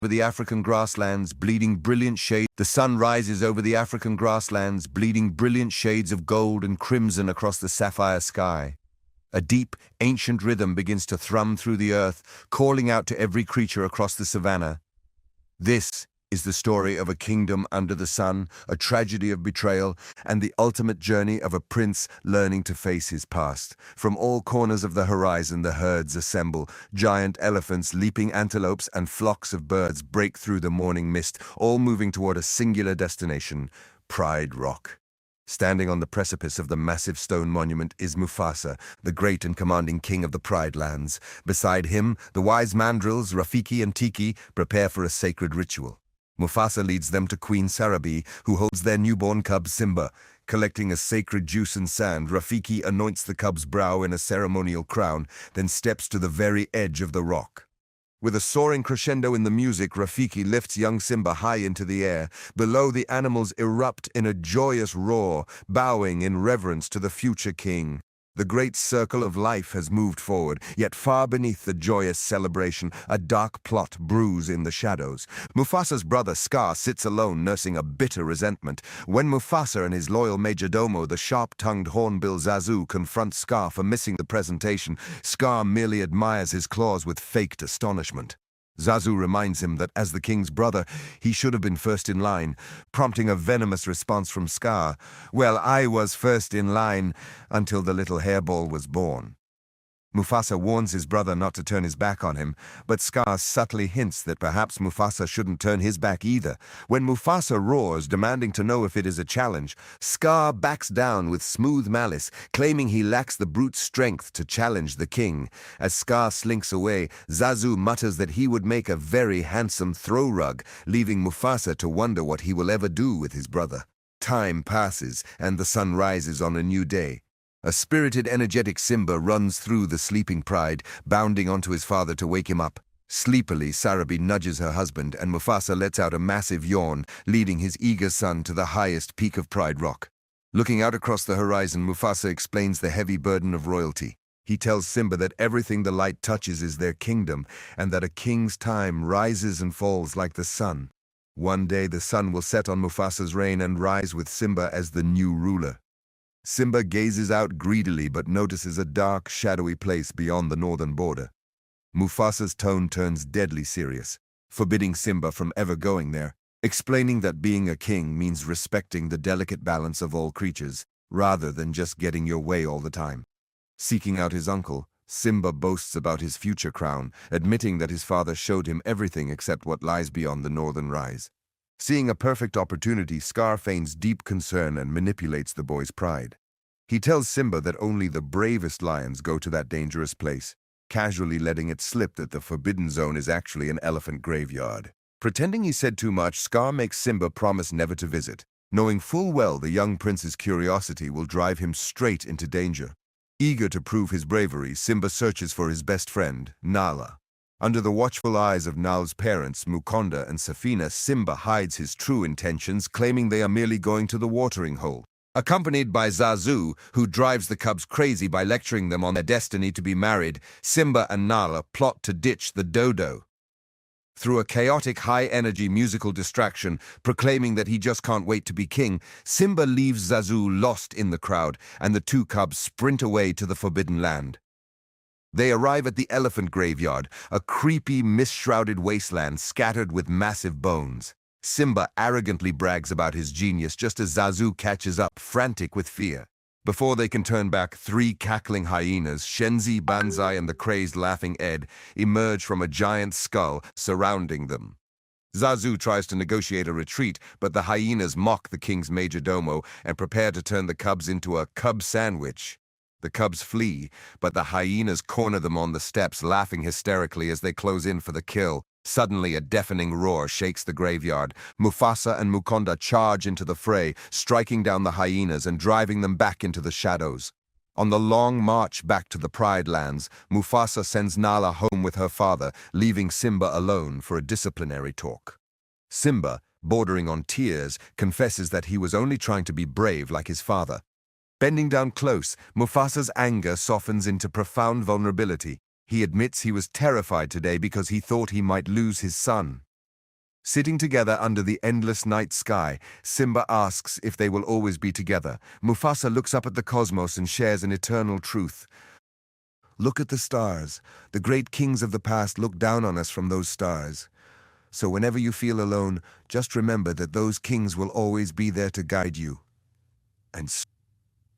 over the African grasslands, bleeding brilliant shades. The sun rises over the African grasslands, bleeding brilliant shades of gold and crimson across the sapphire sky. A deep, ancient rhythm begins to thrum through the earth, calling out to every creature across the savannah. This is the story of a kingdom under the sun, a tragedy of betrayal, and the ultimate journey of a prince learning to face his past. From all corners of the horizon, the herds assemble. Giant elephants, leaping antelopes, and flocks of birds break through the morning mist, all moving toward a singular destination, Pride Rock. Standing on the precipice of the massive stone monument is Mufasa, the great and commanding king of the Pride Lands. Beside him, the wise mandrills, Rafiki and Tiki, prepare for a sacred ritual. Mufasa leads them to Queen Sarabi, who holds their newborn cub Simba. Collecting a sacred juice and sand, Rafiki anoints the cub's brow in a ceremonial crown, then steps to the very edge of the rock. With a soaring crescendo in the music, Rafiki lifts young Simba high into the air. Below, the animals erupt in a joyous roar, bowing in reverence to the future king. The great circle of life has moved forward, yet far beneath the joyous celebration, a dark plot brews in the shadows. Mufasa's brother Scar sits alone, nursing a bitter resentment. When Mufasa and his loyal majordomo, the sharp-tongued hornbill Zazu, confront Scar for missing the presentation, Scar merely admires his claws with faked astonishment. Zazu reminds him that as the king's brother, he should have been first in line, prompting a venomous response from Scar. "Well, I was first in line until the little hairball was born." Mufasa warns his brother not to turn his back on him, but Scar subtly hints that perhaps Mufasa shouldn't turn his back either. When Mufasa roars, demanding to know if it is a challenge, Scar backs down with smooth malice, claiming he lacks the brute strength to challenge the king. As Scar slinks away, Zazu mutters that he would make a very handsome throw rug, leaving Mufasa to wonder what he will ever do with his brother. Time passes, and the sun rises on a new day. A spirited, energetic Simba runs through the sleeping pride, bounding onto his father to wake him up. Sleepily, Sarabi nudges her husband, and Mufasa lets out a massive yawn, leading his eager son to the highest peak of Pride Rock. Looking out across the horizon, Mufasa explains the heavy burden of royalty. He tells Simba that everything the light touches is their kingdom, and that a king's time rises and falls like the sun. One day the sun will set on Mufasa's reign and rise with Simba as the new ruler. Simba gazes out greedily but notices a dark, shadowy place beyond the northern border. Mufasa's tone turns deadly serious, forbidding Simba from ever going there, explaining that being a king means respecting the delicate balance of all creatures, rather than just getting your way all the time. Seeking out his uncle, Simba boasts about his future crown, admitting that his father showed him everything except what lies beyond the northern rise. Seeing a perfect opportunity, Scar feigns deep concern and manipulates the boy's pride. He tells Simba that only the bravest lions go to that dangerous place, casually letting it slip that the Forbidden Zone is actually an elephant graveyard. Pretending he said too much, Scar makes Simba promise never to visit, knowing full well the young prince's curiosity will drive him straight into danger. Eager to prove his bravery, Simba searches for his best friend, Nala. Under the watchful eyes of Nala's parents, Mukonda and Safina, Simba hides his true intentions, claiming they are merely going to the watering hole. Accompanied by Zazu, who drives the cubs crazy by lecturing them on their destiny to be married, Simba and Nala plot to ditch the dodo. Through a chaotic, high-energy musical distraction, proclaiming that he just can't wait to be king, Simba leaves Zazu lost in the crowd, and the two cubs sprint away to the Forbidden Land. They arrive at the elephant graveyard, a creepy, mist-shrouded wasteland scattered with massive bones. Simba arrogantly brags about his genius just as Zazu catches up, frantic with fear. Before they can turn back, three cackling hyenas, Shenzi, Banzai, and the crazed Laughing Ed, emerge from a giant skull surrounding them. Zazu tries to negotiate a retreat, but the hyenas mock the king's majordomo and prepare to turn the cubs into a cub sandwich. The cubs flee, but the hyenas corner them on the steps, laughing hysterically as they close in for the kill. Suddenly, a deafening roar shakes the graveyard. Mufasa and Mukonda charge into the fray, striking down the hyenas and driving them back into the shadows. On the long march back to the Pride Lands, Mufasa sends Nala home with her father, leaving Simba alone for a disciplinary talk. Simba, bordering on tears, confesses that he was only trying to be brave like his father. Bending down close, Mufasa's anger softens into profound vulnerability. He admits he was terrified today because he thought he might lose his son. Sitting together under the endless night sky, Simba asks if they will always be together. Mufasa looks up at the cosmos and shares an eternal truth. Look at the stars. The great kings of the past look down on us from those stars. So whenever you feel alone, just remember that those kings will always be there to guide you. And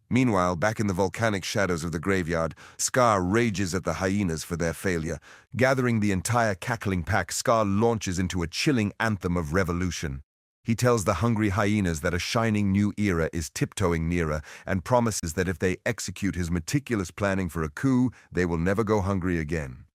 meanwhile, back in the volcanic shadows of the graveyard, Scar rages at the hyenas for their failure. Gathering the entire cackling pack, Scar launches into a chilling anthem of revolution. He tells the hungry hyenas that a shining new era is tiptoeing nearer and promises that if they execute his meticulous planning for a coup, they will never go hungry again.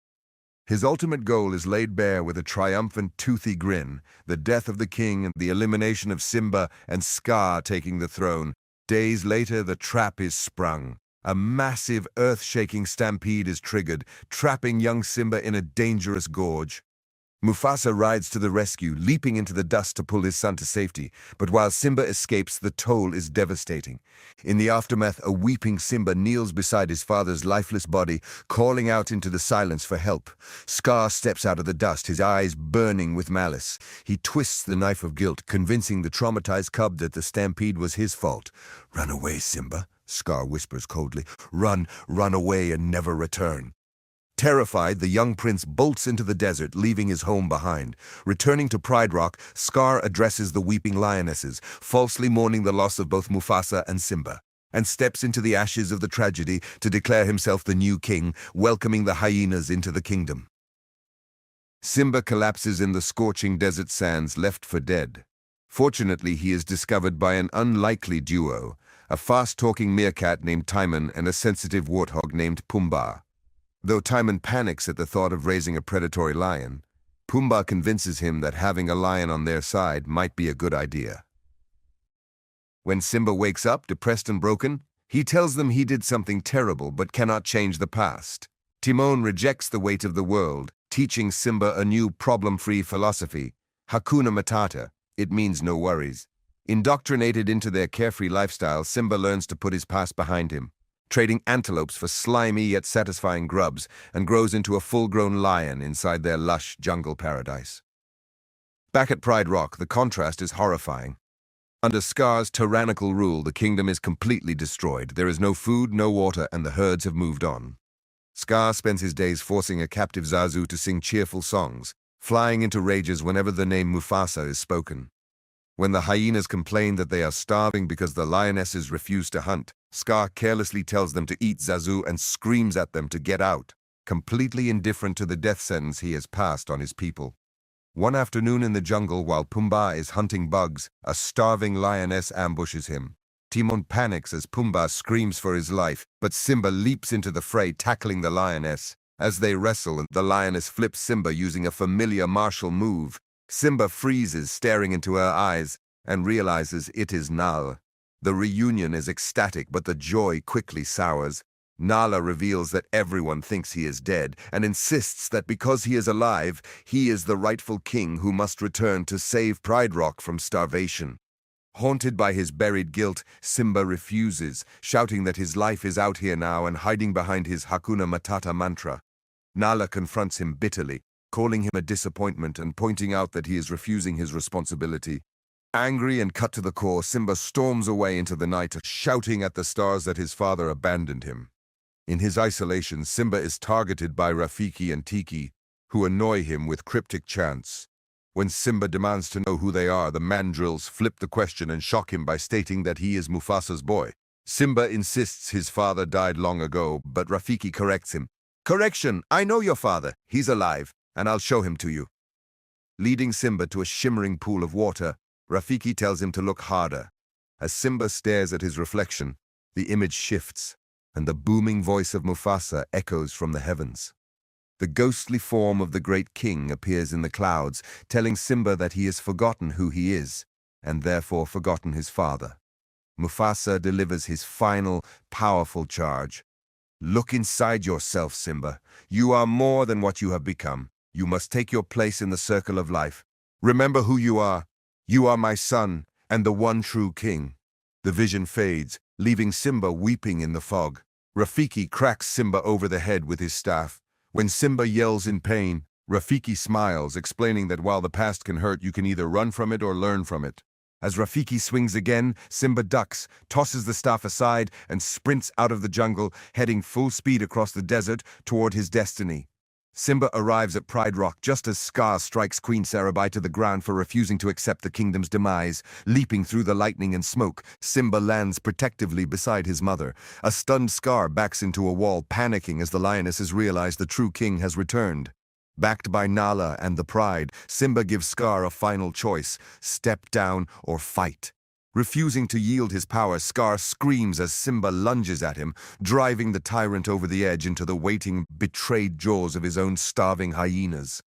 His ultimate goal is laid bare with a triumphant, toothy grin, the death of the king and the elimination of Simba and Scar taking the throne. Days later, the trap is sprung. A massive, earth-shaking stampede is triggered, trapping young Simba in a dangerous gorge. Mufasa rides to the rescue, leaping into the dust to pull his son to safety. But while Simba escapes, the toll is devastating. In the aftermath, a weeping Simba kneels beside his father's lifeless body, calling out into the silence for help. Scar steps out of the dust, his eyes burning with malice. He twists the knife of guilt, convincing the traumatized cub that the stampede was his fault. "Run away, Simba," Scar whispers coldly. Run away and never return." Terrified, the young prince bolts into the desert, leaving his home behind. Returning to Pride Rock, Scar addresses the weeping lionesses, falsely mourning the loss of both Mufasa and Simba, and steps into the ashes of the tragedy to declare himself the new king, welcoming the hyenas into the kingdom. Simba collapses in the scorching desert sands, left for dead. Fortunately, he is discovered by an unlikely duo, a fast-talking meerkat named Timon and a sensitive warthog named Pumbaa. Though Timon panics at the thought of raising a predatory lion, Pumbaa convinces him that having a lion on their side might be a good idea. When Simba wakes up, depressed and broken, he tells them he did something terrible but cannot change the past. Timon rejects the weight of the world, teaching Simba a new problem-free philosophy, Hakuna Matata. It means no worries. Indoctrinated into their carefree lifestyle, Simba learns to put his past behind him, trading antelopes for slimy yet satisfying grubs, and grows into a full-grown lion inside their lush jungle paradise. Back at Pride Rock, the contrast is horrifying. Under Scar's tyrannical rule, the kingdom is completely destroyed. There is no food, no water, and the herds have moved on. Scar spends his days forcing a captive Zazu to sing cheerful songs, flying into rages whenever the name Mufasa is spoken. When the hyenas complain that they are starving because the lionesses refuse to hunt, Scar carelessly tells them to eat Zazu and screams at them to get out, completely indifferent to the death sentence he has passed on his people. One afternoon in the jungle, while Pumbaa is hunting bugs, a starving lioness ambushes him. Timon panics as Pumbaa screams for his life, but Simba leaps into the fray, tackling the lioness. As they wrestle, the lioness flips Simba using a familiar martial move. Simba freezes, staring into her eyes, and realizes it is Nala. The reunion is ecstatic, but the joy quickly sours. Nala reveals that everyone thinks he is dead, and insists that because he is alive, he is the rightful king who must return to save Pride Rock from starvation. Haunted by his buried guilt, Simba refuses, shouting that his life is out here now and hiding behind his Hakuna Matata mantra. Nala confronts him bitterly, calling him a disappointment and pointing out that he is refusing his responsibility. Angry and cut to the core, Simba storms away into the night, shouting at the stars that his father abandoned him. In his isolation, Simba is targeted by Rafiki and Tiki, who annoy him with cryptic chants. When Simba demands to know who they are, the mandrills flip the question and shock him by stating that he is Mufasa's boy. Simba insists his father died long ago, but Rafiki corrects him. "Correction, I know your father. He's alive, and I'll show him to you." Leading Simba to a shimmering pool of water, Rafiki tells him to look harder. As Simba stares at his reflection, the image shifts, and the booming voice of Mufasa echoes from the heavens. The ghostly form of the great king appears in the clouds, telling Simba that he has forgotten who he is, and therefore forgotten his father. Mufasa delivers his final, powerful charge. "Look inside yourself, Simba. You are more than what you have become. You must take your place in the circle of life. Remember who you are. You are my son, and the one true king." The vision fades, leaving Simba weeping in the fog. Rafiki cracks Simba over the head with his staff. When Simba yells in pain, Rafiki smiles, explaining that while the past can hurt, you can either run from it or learn from it. As Rafiki swings again, Simba ducks, tosses the staff aside, and sprints out of the jungle, heading full speed across the desert toward his destiny. Simba arrives at Pride Rock just as Scar strikes Queen Sarabai to the ground for refusing to accept the kingdom's demise. Leaping through the lightning and smoke, Simba lands protectively beside his mother. A stunned Scar backs into a wall, panicking as the lionesses realize the true king has returned. Backed by Nala and the Pride, Simba gives Scar a final choice: step down or fight. Refusing to yield his power, Scar screams as Simba lunges at him, driving the tyrant over the edge into the waiting, betrayed jaws of his own starving hyenas.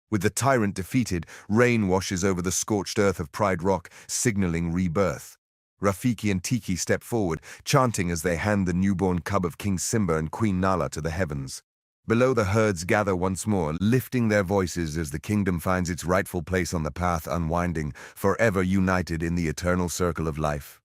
With the tyrant defeated, rain washes over the scorched earth of Pride Rock, signaling rebirth. Rafiki and Tiki step forward, chanting as they hand the newborn cub of King Simba and Queen Nala to the heavens. Below, the herds gather once more, lifting their voices as the kingdom finds its rightful place on the path unwinding, forever united in the eternal circle of life.